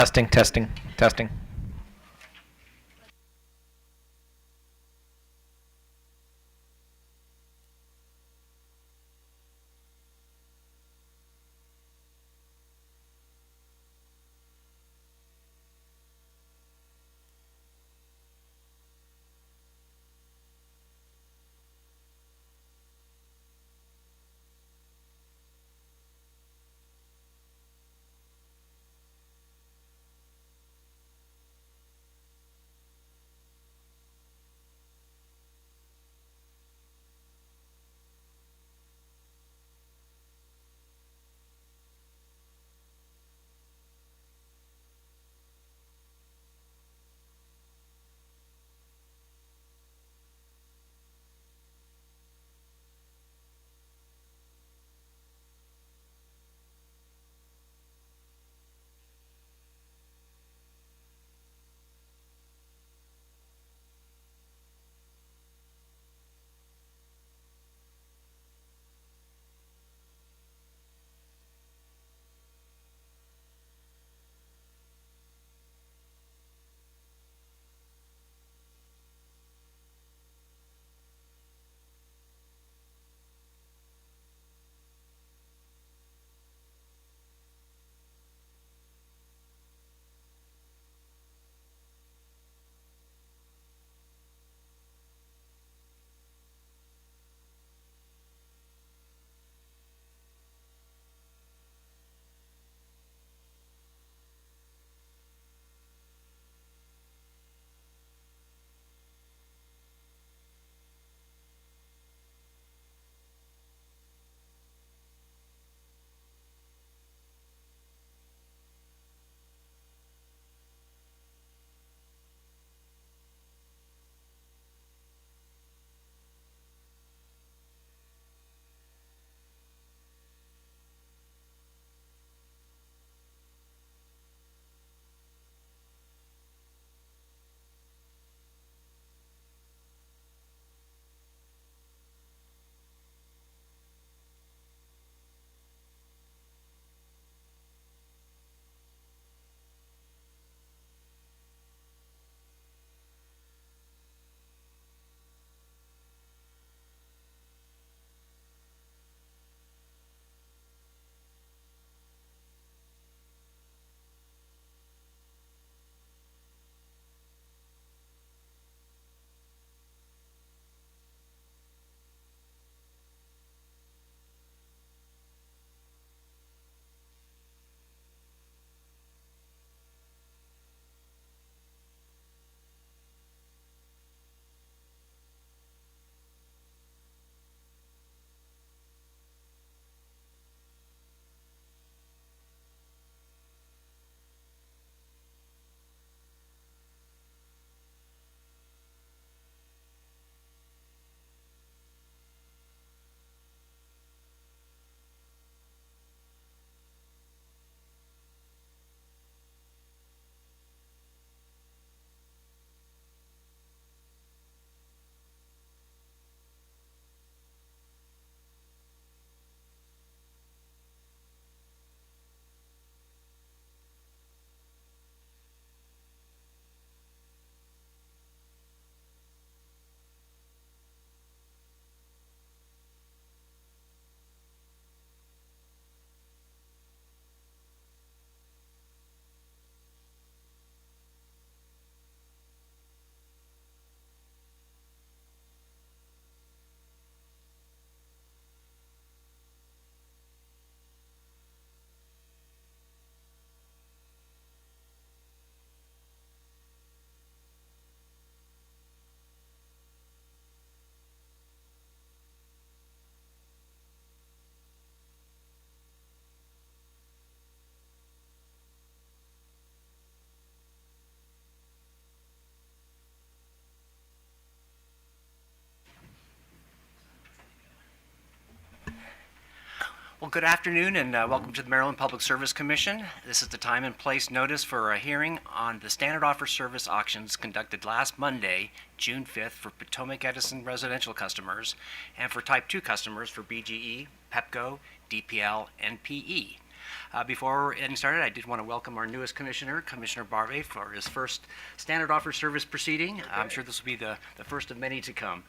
Testing, testing, testing. Well, good afternoon and welcome to the Maryland Public Service Commission. This is the time and place notice for a hearing on the standard offer service auctions conducted last Monday, June 5th for Potomac Edison residential customers and for Type 2 customers for BGE, PEPCO, DPL, and PE. Before getting started, I did want to welcome our newest commissioner, Commissioner Barbe, for his first standard offer service proceeding. I'm sure this will be the first of many to come.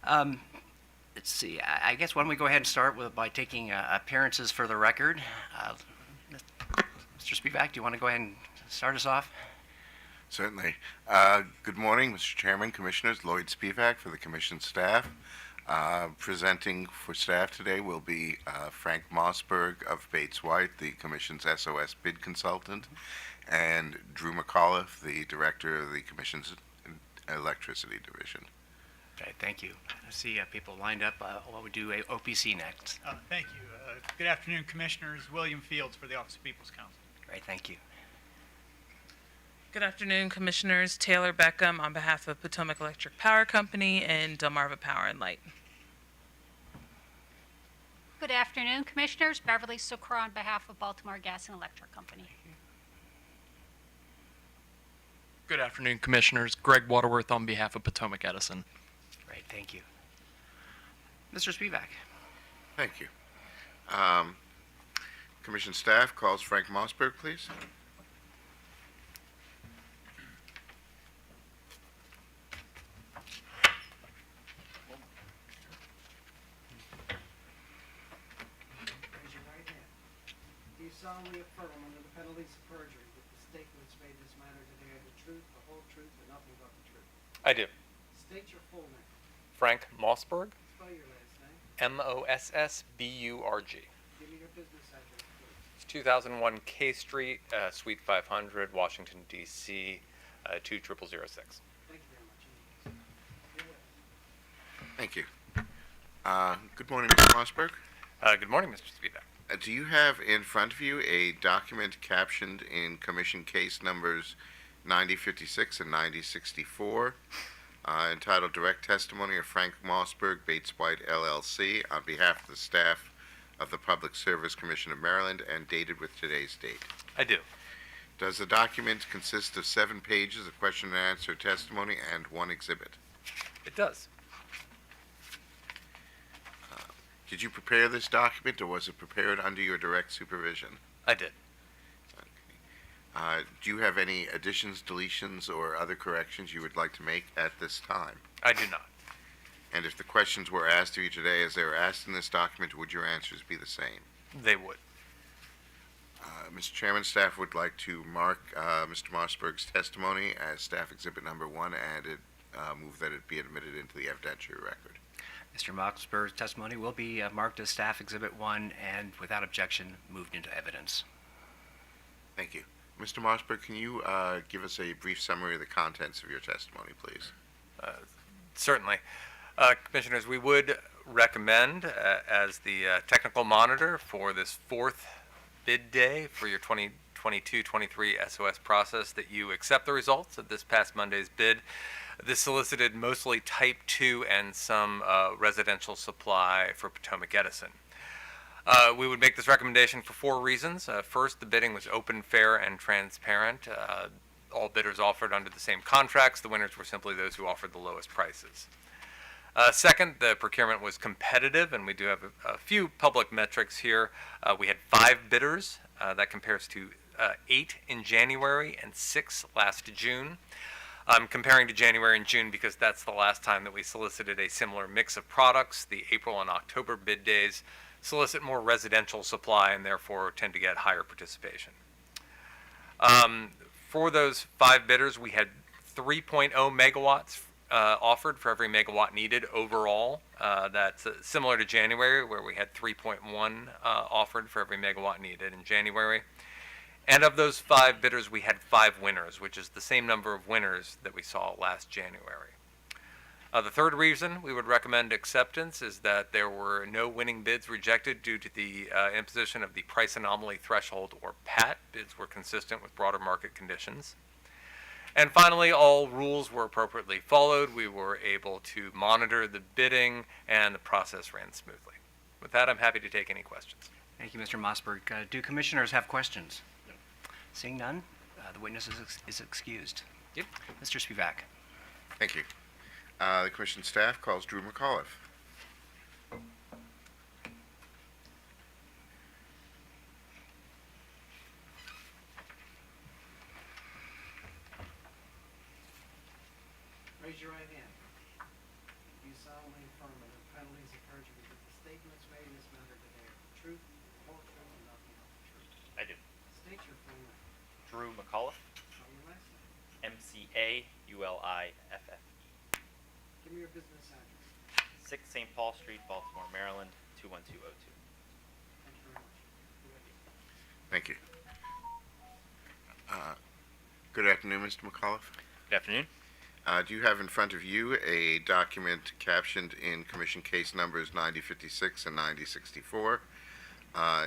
Let's see. I guess why don't we go ahead and start by taking appearances for the record. Mr. Spivak, do you want to go ahead and start us off? Certainly. Good morning, Mr. Chairman, Commissioners. Lloyd Spivak for the Commission staff. Presenting for staff today will be Frank Mossberg of Bates White, the Commission's SOS bid consultant, and Drew McAuliffe, the Director of the Commission's Electricity Division. Okay, thank you. I see people lined up. What would do OPC next? Thank you. Good afternoon, Commissioners. William Fields for the Office of People's Counsel. Great, thank you. Good afternoon, Commissioners. Taylor Beckham on behalf of Potomac Electric Power Company and Delmarva Power and Light. Good afternoon, Commissioners. Beverly Sucre on behalf of Baltimore Gas and Electric Company. Good afternoon, Commissioners. Greg Waterworth on behalf of Potomac Edison. Great, thank you. Mr. Spivak. Thank you. Commission staff calls Frank Mossberg, please. Raise your right hand. Do you solemnly affirm under the penalties of perjury that the statements made in this matter today are the truth, the whole truth, and nothing but the truth? I do. State your full name. Frank Mossberg, Spell your last name. Mossburg. Give me your business address, please. It's 2001 K Street, Suite 500, Washington, D.C., 20006. Thank you very much. You're welcome. Thank you. Good morning, Mr. Mossberg. Good morning, Mr. Spivak. Do you have in front of you a document captioned in Commission case numbers 9056 and 9064 entitled Direct Testimony of Frank Mossberg, Bates White, LLC, on behalf of the staff of the Public Service Commission of Maryland and dated with today's date? I do. Does the document consist of 7 pages of question and answer testimony and 1 exhibit? It does. Did you prepare this document, or was it prepared under your direct supervision? I did. Do you have any additions, deletions, or other corrections you would like to make at this time? I do not. And if the questions were asked of you today as they were asked in this document, would your answers be the same? They would. Mr. Chairman, staff would like to mark Mr. Mossberg's testimony as Staff Exhibit Number 1 and move that it be admitted into the evidentiary record. Mr. Mossberg's testimony will be marked as Staff Exhibit 1 and, without objection, moved into evidence. Thank you. Mr. Mossberg, can you give us a brief summary of the contents of your testimony, please? Certainly. Commissioners, we would recommend, as the technical monitor for this 4th bid day for your 2022-23 SOS process, that you accept the results of this past Monday's bid. This solicited mostly Type 2 and some residential supply for Potomac Edison. We would make this recommendation for 4 reasons. First, the bidding was open, fair, and transparent. All bidders offered under the same contracts. The winners were simply those who offered the lowest prices. Second, the procurement was competitive, and we do have a few public metrics here. We had 5 bidders. That compares to 8 in January and 6 last June. I'm comparing to January and June because that's the last time that we solicited a similar mix of products. The April and October bid days solicit more residential supply and therefore tend to get higher participation. For those 5 bidders, we had 3.0 megawatts offered for every megawatt needed overall. That's similar to January, where we had 3.1 offered for every megawatt needed in January. And of those 5 bidders, we had 5 winners, which is the same number of winners that we saw last January. The third reason we would recommend acceptance is that there were no winning bids rejected due to the imposition of the price anomaly threshold, or PAT. Bids were consistent with broader market conditions. And finally, all rules were appropriately followed. We were able to monitor the bidding, and the process ran smoothly. With that, I'm happy to take any questions. Thank you, Mr. Mossberg. Do commissioners have questions? No. Seeing none, the witness is excused. Yep. Mr. Spivak. Thank you. The Commission staff calls Drew McAuliffe. your right hand. Do you solemnly affirm under the penalties of perjury that the statements made in this matter today are the truth, the whole truth, and nothing but the truth? I do. State your full name. Drew McAuliffe, Spell your last name. McAuliffe. Give me your business address. 6 St. Paul Street, Baltimore, Maryland, 21202. Thank you very much. Go ahead. Thank you. Good afternoon, Mr. McAuliffe. Good afternoon. Do you have in front of you a document captioned in Commission Case Numbers 9056 and 9064,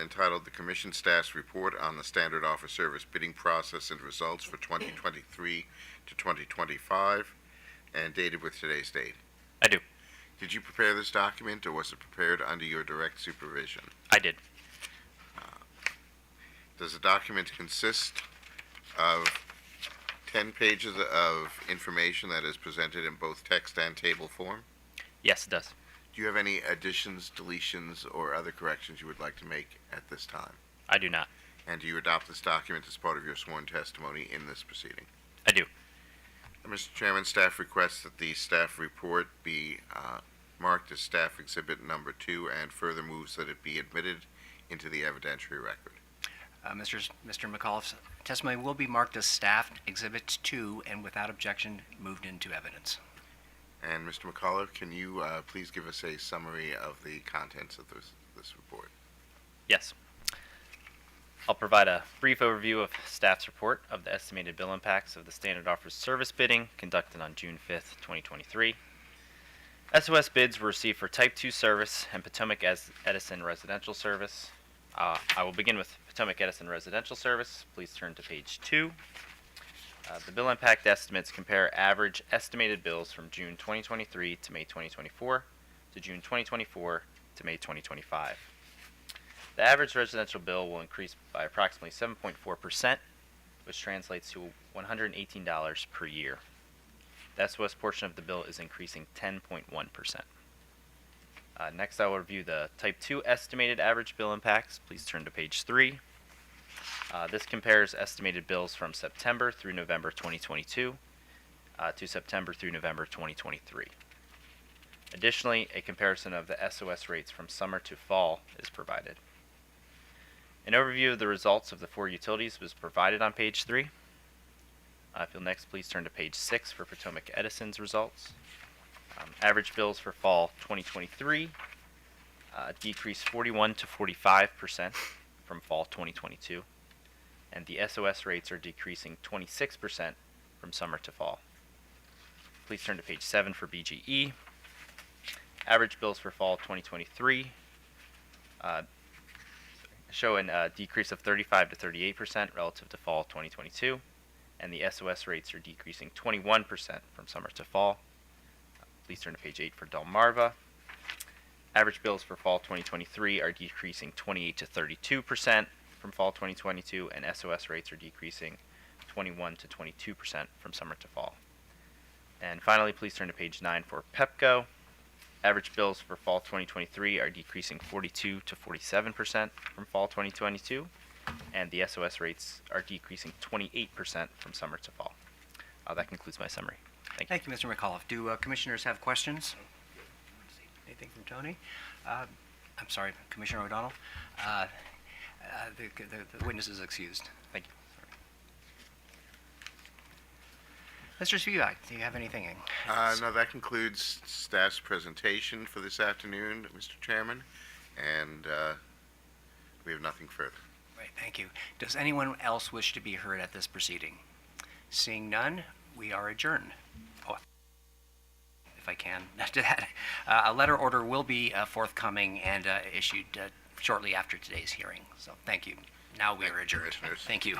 entitled "The Commission Staff's Report on the Standard Offer Service Bidding Process and Results for 2023 to 2025, and dated with today's date"? I do. Did you prepare this document, or was it prepared under your direct supervision? I did. Does the document consist of 10 pages of information that is presented in both text and table form? Yes, it does. Do you have any additions, deletions, or other corrections you would like to make at this time? I do not. And do you adopt this document as part of your sworn testimony in this proceeding? I do. Mr. Chairman, staff requests that the staff report be marked as Staff Exhibit Number 2, and further moves that it be admitted into the evidentiary record. Mr. McAuliffe's testimony will be marked as Staff Exhibit 2 and without objection moved into evidence. And Mr. McAuliffe, can you please give us a summary of the contents of this report? Yes. I'll provide a brief overview of staff's report of the estimated bill impacts of the standard offers service bidding conducted on June 5th, 2023. SOS bids were received for Type 2 service and Potomac Edison residential service. I will begin with Potomac Edison residential service. Please turn to page 2. The bill impact estimates compare average estimated bills from June 2023 to May 2024 to June 2024 to May 2025. The average residential bill will increase by approximately 7.4%, which translates to $118 per year. The SOS portion of the bill is increasing 10.1%. Next, I will review the Type 2 estimated average bill impacts. Please turn to page 3. This compares estimated bills from September through November 2022 to September through November 2023. Additionally, a comparison of the SOS rates from summer to fall is provided. An overview of the results of the 4 utilities was provided on page 3. If you'll next please turn to page 6 for Potomac Edison's results. Average bills for fall 2023 decreased 41 to 45% from fall 2022, and the SOS rates are decreasing 26% from summer to fall. Please turn to page 7 for BGE. Average bills for fall 2023 show a decrease of 35 to 38% relative to fall 2022, and the SOS rates are decreasing 21% from summer to fall. Please turn to page 8 for Delmarva. Average bills for fall 2023 are decreasing 28 to 32% from fall 2022, and SOS rates are decreasing 21 to 22% from summer to fall. And finally, please turn to page 9 for Pepco. Average bills for fall 2023 are decreasing 42 to 47% from fall 2022, and the SOS rates are decreasing 28% from summer to fall. That concludes my summary. Thank you. Thank you, Mr. McAuliffe. Do commissioners have questions? Anything from Tony? I'm sorry, Commissioner O'Donnell. The witness is excused. Thank you. Mr. Spivak, do you have anything? No, that concludes staff's presentation for this afternoon, Mr. Chairman, and we have nothing further. Right, thank you. Does anyone else wish to be heard at this proceeding? Seeing none, we are adjourned. Oh, if I can, after that, a letter order will be forthcoming and issued shortly after today's hearing. So thank you. Now we are adjourned. Commissioners. Thank you.